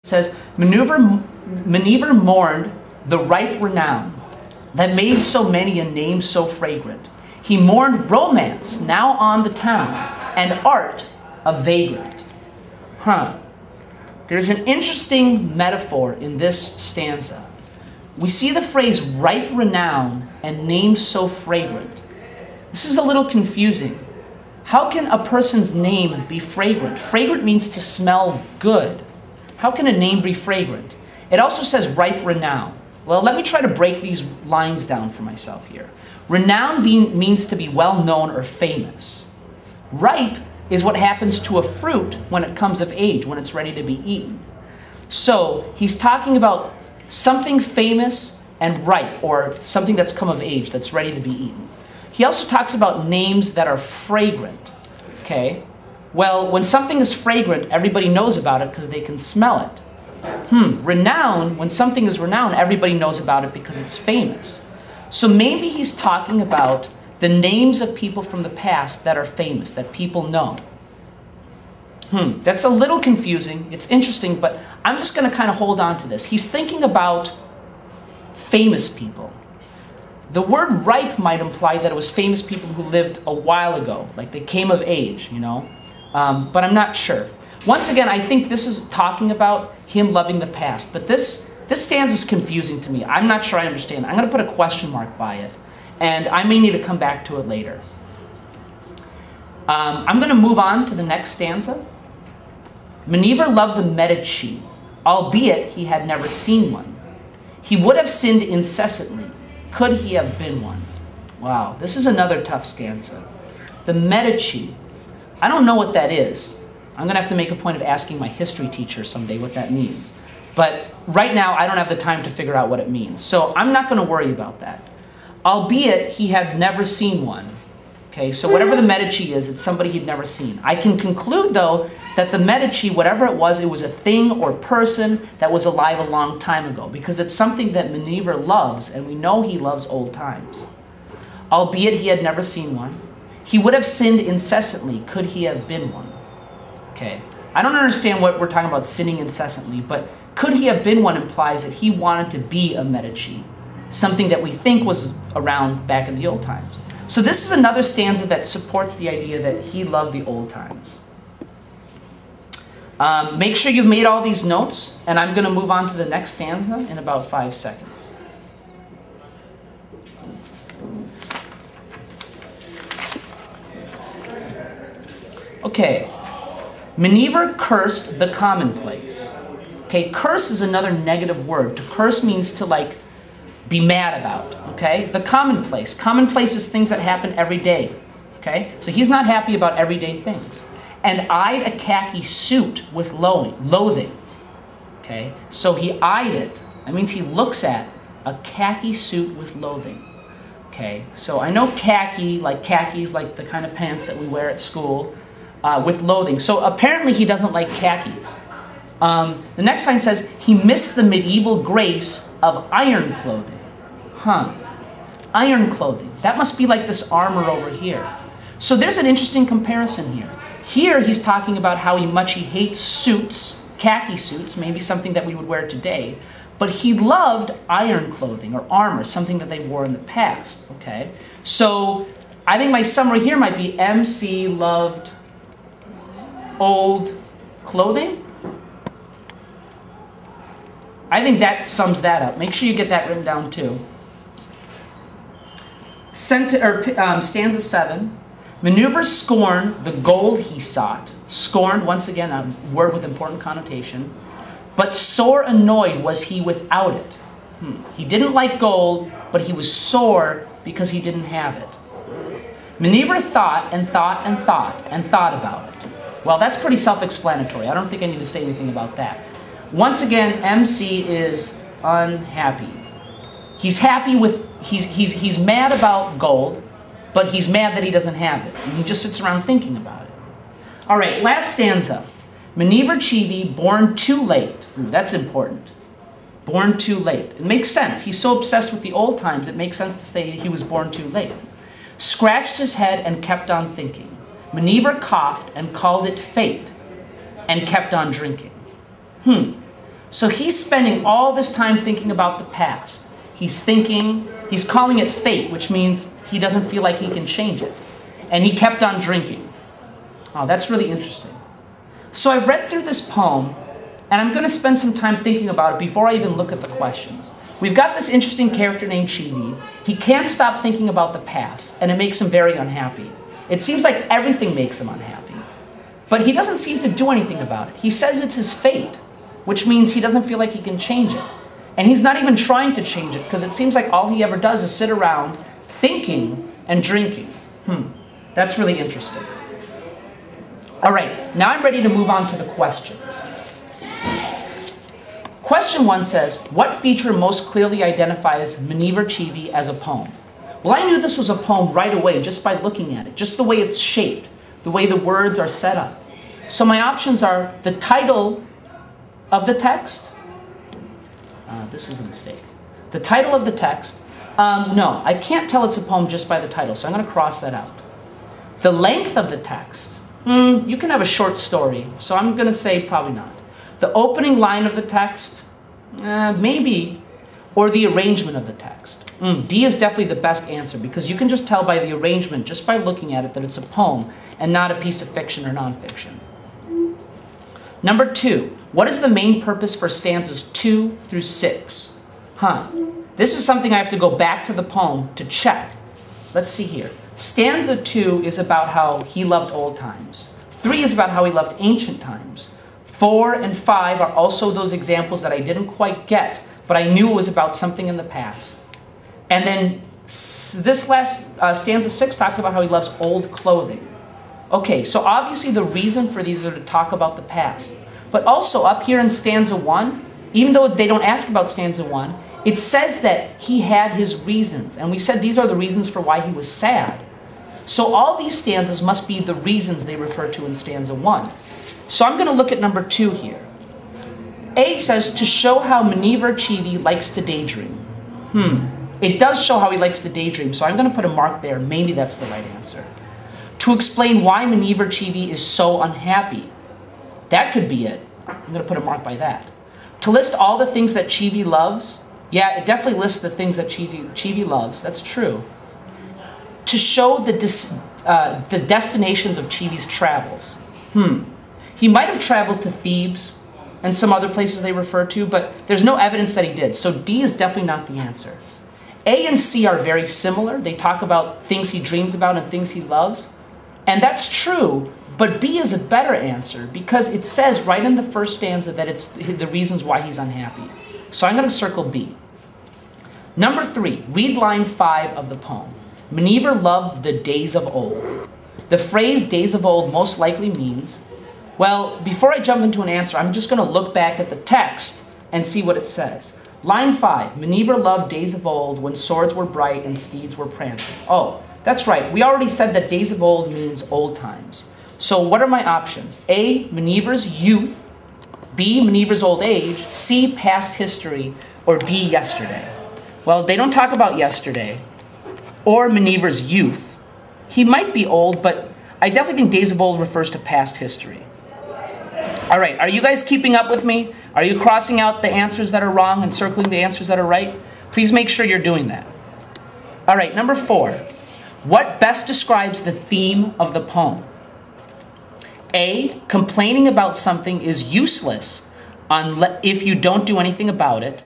says, Meniver mourned the ripe renown that made so many a name so fragrant. He mourned romance now on the town, and art a vagrant. There's an interesting metaphor in this stanza. We see the phrase ripe renown and name so fragrant. This is a little confusing. How can a person's name be fragrant? Fragrant means to smell good. How can a name be fragrant? It also says ripe renown. Well, let me try to break these lines down for myself here. Renown means to be well known or famous. Ripe is what happens to a fruit when it comes of age, when it's ready to be eaten. So he's talking about something famous and ripe, or something that's come of age, that's ready to be eaten. He also talks about names that are fragrant. Okay? Well, when something is fragrant, everybody knows about it because they can smell it. Renown, when something is renowned, everybody knows about it because it's famous. So maybe he's talking about the names of people from the past that are famous, that people know. That's a little confusing. It's interesting, but I'm just going to kind of hold on to this. He's thinking about famous people. The word ripe might imply that it was famous people who lived a while ago, like they came of age, you know. But I'm not sure. Once again, I think this is talking about him loving the past. But this stanza is confusing to me. I'm not sure I understand. I'm going to put a question mark by it. And I may need to come back to it later. I'm going to move on to the next stanza. Meniver loved the Medici, albeit he had never seen one. He would have sinned incessantly, could he have been one. Wow, this is another tough stanza. The Medici. I don't know what that is. I'm going to have to make a point of asking my history teacher someday what that means. But right now, I don't have the time to figure out what it means. So I'm not going to worry about that. Albeit, he had never seen one. Okay, so whatever the Medici is, it's somebody he'd never seen. I can conclude, though, that the Medici, whatever it was a thing or person that was alive a long time ago. Because it's something that Meniver loves, and we know he loves old times. Albeit he had never seen one. He would have sinned incessantly, could he have been one. Okay, I don't understand what we're talking about sinning incessantly, but could he have been one implies that he wanted to be a Medici, something that we think was around back in the old times. So this is another stanza that supports the idea that he loved the old times. Make sure you've made all these notes, and I'm going to move on to the next stanza in about 5 seconds. Okay, Meniver cursed the commonplace. Okay, curse is another negative word. To curse means to like be mad about, okay? The commonplace. Commonplace is things that happen every day, okay? So he's not happy about everyday things. And eyed a khaki suit with loathing, okay? So he eyed it. That means he looks at a khaki suit with loathing, okay? So I know khaki, like khakis, like the kind of pants that we wear at school, with loathing. So apparently he doesn't like khakis. The next line says, he missed the medieval grace of iron clothing. Iron clothing. That must be like this armor over here. So there's an interesting comparison here. Here he's talking about how much he hates suits, khaki suits, maybe something that we would wear today. But he loved iron clothing or armor, something that they wore in the past. Okay? So I think my summary here might be MC loved old clothing. I think that sums that up. Make sure you get that written down too. Stanza 7. Meniver scorned the gold he sought. Scorned, once again, a word with important connotation. But sore annoyed was he without it. He didn't like gold, but he was sore because he didn't have it. Meniver thought and thought and thought and thought about it. Well, that's pretty self-explanatory. I don't think I need to say anything about that. Once again, MC is unhappy. He's happy with, he's mad about gold, but he's mad that he doesn't have it. And he just sits around thinking about it. All right, last stanza. Meniver Chivi, born too late. That's important. Born too late. It makes sense. He's so obsessed with the old times, it makes sense to say he was born too late. Scratched his head and kept on thinking. Meniver coughed and called it fate and kept on drinking. So he's spending all this time thinking about the past. He's thinking, he's calling it fate, which means he doesn't feel like he can change it. And he kept on drinking. Oh, that's really interesting. So I've read through this poem, and I'm going to spend some time thinking about it before I even look at the questions. We've got this interesting character named Chibi. He can't stop thinking about the past, and it makes him very unhappy. It seems like everything makes him unhappy. But he doesn't seem to do anything about it. He says it's his fate, which means he doesn't feel like he can change it. And he's not even trying to change it, because it seems like all he ever does is sit around thinking and drinking. That's really interesting. All right, now I'm ready to move on to the questions. Question 1 says, what feature most clearly identifies Maneuver Chibi as a poem? Well, I knew this was a poem right away just by looking at it, just the way it's shaped, the way the words are set up. So my options are the title of the text. This is a mistake. The title of the text. No, I can't tell it's a poem just by the title, so I'm going to cross that out. The length of the text. You can have a short story, so I'm going to say probably not. The opening line of the text, maybe, or the arrangement of the text. D is definitely the best answer, because you can just tell by the arrangement, just by looking at it, that it's a poem and not a piece of fiction or nonfiction. Number 2, what is the main purpose for stanzas 2 through 6? This is something I have to go back to the poem to check. Let's see here. Stanza 2 is about how he loved old times. 3 is about how he loved ancient times. 4 and 5 are also those examples that I didn't quite get, but I knew it was about something in the past. And then this last stanza 6 talks about how he loves old clothing. Okay, so obviously the reason for these are to talk about the past. But also up here in stanza 1, even though they don't ask about stanza 1, it says that he had his reasons. And we said these are the reasons for why he was sad. So all these stanzas must be the reasons they refer to in stanza 1. So I'm going to look at number 2 here. A says to show how Maneuver Chibi likes to daydream. It does show how he likes to daydream, so I'm going to put a mark there. Maybe that's the right answer. To explain why Maneuver Chibi is so unhappy. That could be it. I'm going to put a mark by that. To list all the things that Chibi loves. Yeah, it definitely lists the things that Chibi loves. That's true. To show the destinations of Chibi's travels. He might have traveled to Thebes and some other places they refer to, but there's no evidence that he did. So D is definitely not the answer. A and C are very similar. They talk about things he dreams about and things he loves. And that's true, but B is a better answer because it says right in the first stanza that it's the reasons why he's unhappy. So I'm going to circle B. Number 3, read line 5 of the poem. Maneuver loved the days of old. The phrase days of old most likely means, well, before I jump into an answer, I'm just going to look back at the text and see what it says. Line 5, Maneuver loved days of old when swords were bright and steeds were prancing. Oh, that's right. We already said that days of old means old times. So what are my options? A, Maneuver's youth. B, Maneuver's old age. C, past history. Or D, yesterday. Well, they don't talk about yesterday or Maneuver's youth. He might be old, but I definitely think days of old refers to past history. All right, are you guys keeping up with me? Are you crossing out the answers that are wrong and circling the answers that are right? Please make sure you're doing that. All right, number 4. What best describes the theme of the poem? A, complaining about something is useless if you don't do anything about it.